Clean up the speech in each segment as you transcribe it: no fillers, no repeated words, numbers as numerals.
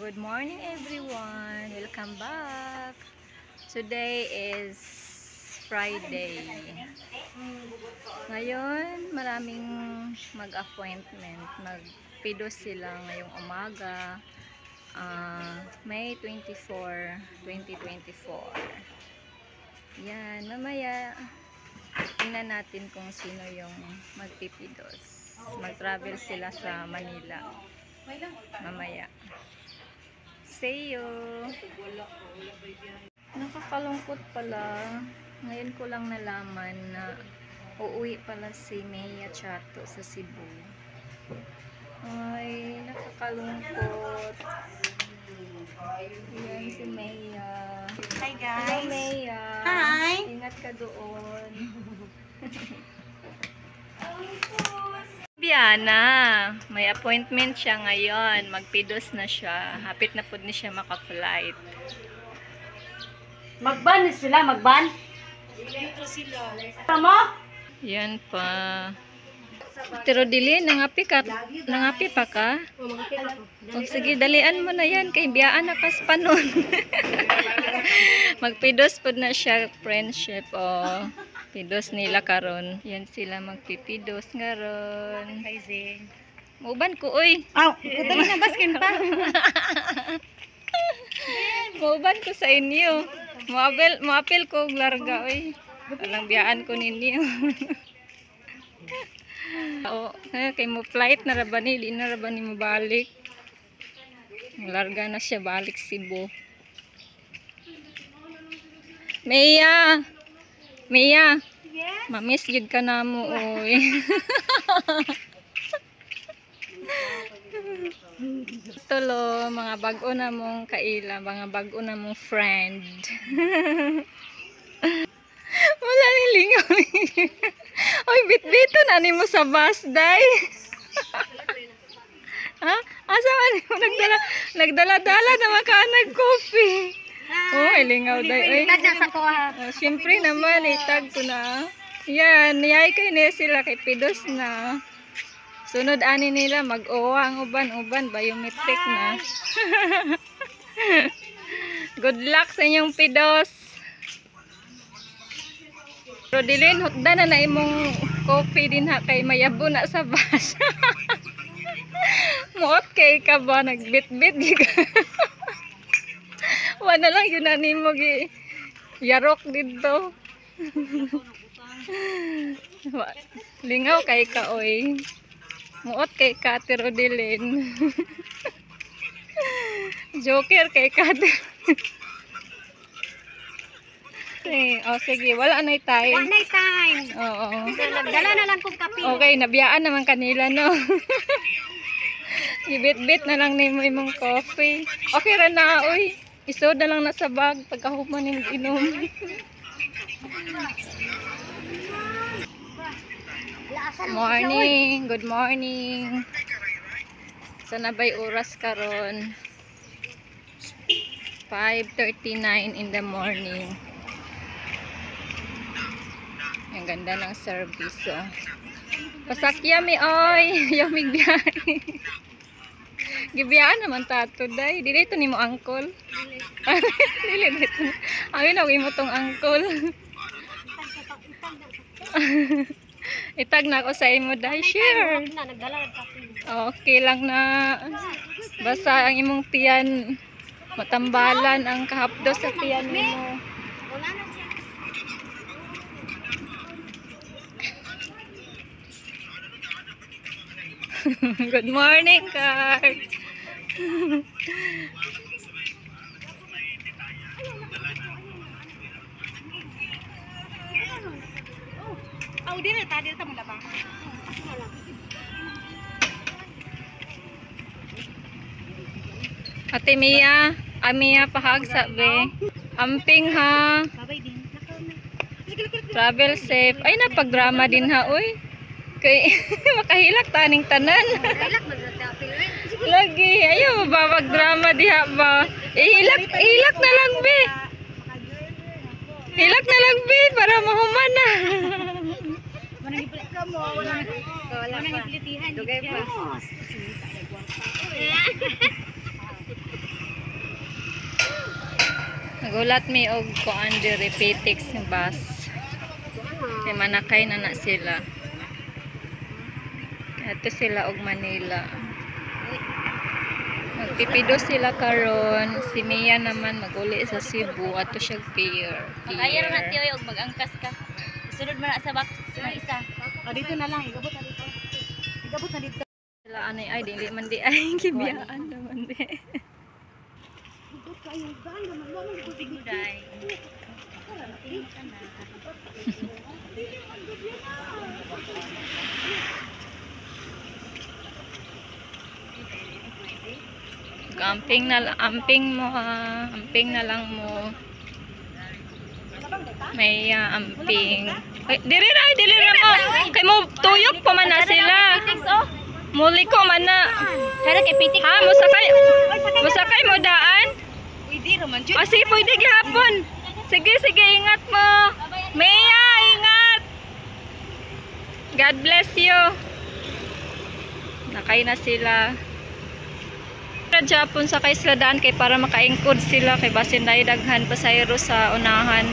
Good morning everyone. Welcome back. Today is Friday. Ngayon, maraming mag-appointment. Magpidos sila ngayong umaga. May 24, 2024. Yan, mamaya tingnan natin kung sino yung magpipidos. Mag-travel sila sa Manila. Mamaya. See you! Nakakalungkot pala. Ngayon ko lang nalaman na uuwi pala si Mea Chato sa Cebu. Ay, nakakalungkot. Yan si Mea. Hi guys! Hello Mea! Hi! Ingat ka doon. Biana, may appointment siya ngayon. Magpidos na siya. Hapit na po ni siya maka-flight. Magban sila, magban? Tama? Yan pa. Pero dili, nangapi pa ka? O sige, dalian mo na yan. Kay biyaan na kas panon. Magpidos po na siya, friendship. O, pidos nila karon. Yan sila magpipidos ngaron. Hi Zing. Muban ko, uy. Aw, dali na baskin pa. Muban ko sa inyo. Muapil ko og larga, uy. Walang biyaan ko ninyo. Oo, kay mo flight na rabani, di na rabani mo balik. Larga na siya balik Cebu. Mea! Mea! Yes? Mamiss jud ka na mo, oy. Tulo, mga bago na mong kaila, mga bago na mong friend. Wala nilingaw. Oy, bit-bito na ni mo sa bus, day. Ha? Asa man mo nagdala-dala na makaanag coffee. Oh, ilingaw day. Oy. Tag na sa ko ha. Siyempre naman, itag ko na. Yan, niyay kay niya sila kay pidos na. Sunod ani nila, mag-uwa ang uban-uban, biometric na. Good luck sa inyong pidos. Rodilin, hutda na imong coffee din ha, kay mayabo na sa bus. Muot kay ka ba, nagbit-bit ka. Wala lang yun na nimo yarok dito. Lingaw kay ka, oy. Muot kay Kati Rodilin. Joker kay Kati. Oh, sige, wala na time. One night time. Oo. Nagdala na lang kong kape. Okay, nabiyaan naman kanila, no? Ibit-bit na lang nimo imong coffee. Okay ra na, oy. Isod na lang na sa bag pagkahuman ning inom. Morning, good morning. Sana ba'y oras karon? 5:39 in the morning. Ang ganda ng service, oh. Pasakya mi oy, yamig biyahe. Gibiyaan naman tato day. Dili ito nimo angkol. Dili dito. Ay na mo tong angkol. Itag na ako sa imo day, share. Okay lang na. Basta ang imong tiyan matambalan ang kahapdos sa tiyan nimo. Wala na siya. Good morning, Carl. Aw, di na ta mo labang. Ate Mia, Amia pahag sabi. Amping ha. Babay din. Travel safe. Ay napagdrama din ha, oy. Kay makahilak taning tanan. Relax man sa apil. Lagi, ayo ba magdrama diha ba? Hilak na lang be. Hilak na lang be para mahuman na. Manang ipilit ka mo, wala nang ipilitihan. Dugay pa. Nagulat mi og kuan diri Pitix ng bus. Kay manakay na sila. Ato sila og Manila. Magpipido sila karon. Si Mia naman maguli sa Cebu ato siya pier. Kaya na tiyo og mag-angkas ka. Sunod man na sa box ng isa. O dito na lang, igabot na dito. Igabot na dito. Sila anay ay dili man di ay gibiyaan naman di. Biguday. Amping mo ha. Amping na lang mo. May amping. Ay, dili ra mo. Kay mo tuyok pa man na sila. Muli ko man na. Kaya kay Pitix. Ha, musakay mo daan? Pwede raman jud. O sige, pwede gihapon. Sige, ingat mo. Maya, ingat. God bless you. Nakay na sila. Japon sa kay sila daan kay para makaingkod sila kay basin na daghan pasayro sa unahan.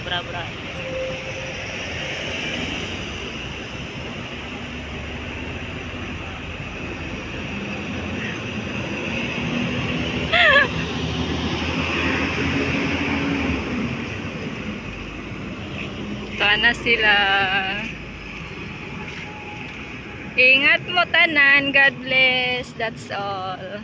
Bra. Sana sila. Ingat mo tanan. God bless. That's all.